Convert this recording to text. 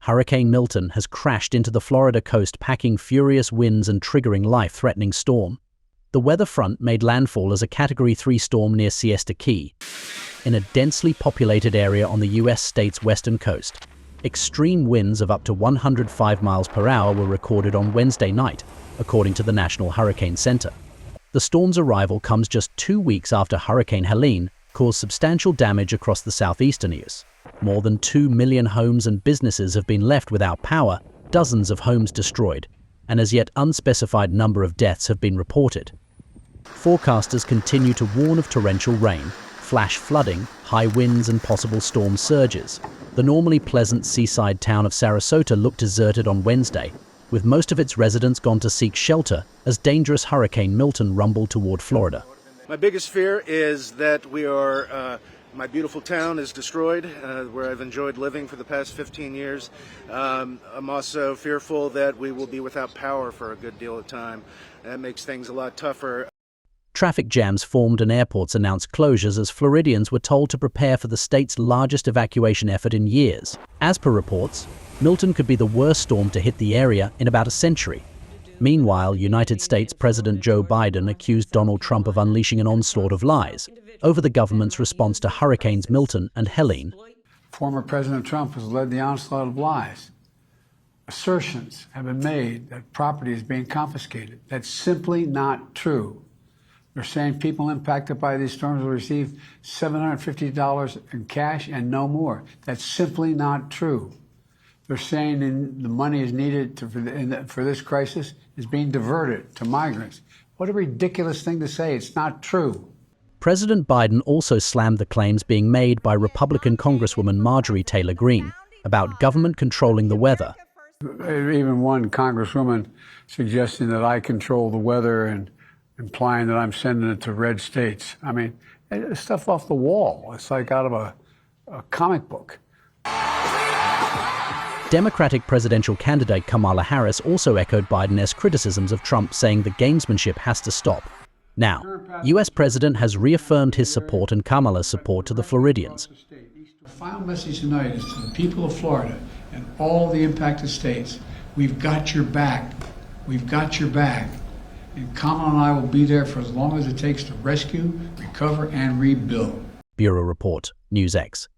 Hurricane Milton has crashed into the Florida coast, packing furious winds and triggering life-threatening storm. The weather front made landfall as a Category 3 storm near Siesta Key, in a densely populated area on the U.S. state's western coast. Extreme winds of up to 105 miles per hour were recorded on Wednesday night, according to the National Hurricane Center. The storm's arrival comes just 2 weeks after Hurricane Helene caused substantial damage across the southeastern U.S. More than 2 million homes and businesses have been left without power, dozens of homes destroyed, and as yet unspecified number of deaths have been reported. Forecasters continue to warn of torrential rain, flash flooding, high winds and possible storm surges. The normally pleasant seaside town of Sarasota looked deserted on Wednesday, with most of its residents gone to seek shelter as dangerous Hurricane Milton rumbled toward Florida. My biggest fear is that my beautiful town is destroyed, where I've enjoyed living for the past 15 years. I'm also fearful that we will be without power for a good deal of time. That makes things a lot tougher. Traffic jams formed and airports announced closures as Floridians were told to prepare for the state's largest evacuation effort in years. As per reports, Milton could be the worst storm to hit the area in about a century. Meanwhile, United States President Joe Biden accused Donald Trump of unleashing an onslaught of lies over the government's response to Hurricanes Milton and Helene. Former President Trump has led the onslaught of lies. Assertions have been made that property is being confiscated. That's simply not true. They're saying people impacted by these storms will receive $750 in cash and no more. That's simply not true. They're saying the money is needed for this crisis is being diverted to migrants. What a ridiculous thing to say. It's not true. President Biden also slammed the claims being made by Republican Congresswoman Marjorie Taylor Greene about government controlling the weather. Even one congresswoman suggesting that I control the weather and implying that I'm sending it to red states. I mean, it's stuff off the wall. It's like out of a comic book. Democratic presidential candidate Kamala Harris also echoed Biden's criticisms of Trump, saying the gamesmanship has to stop. Now, U.S. President has reaffirmed his support and Kamala's support to the Floridians. The final message tonight is to the people of Florida and all the impacted states, we've got your back. We've got your back. And Kamala and I will be there for as long as it takes to rescue, recover, and rebuild. Bureau Report, NewsX.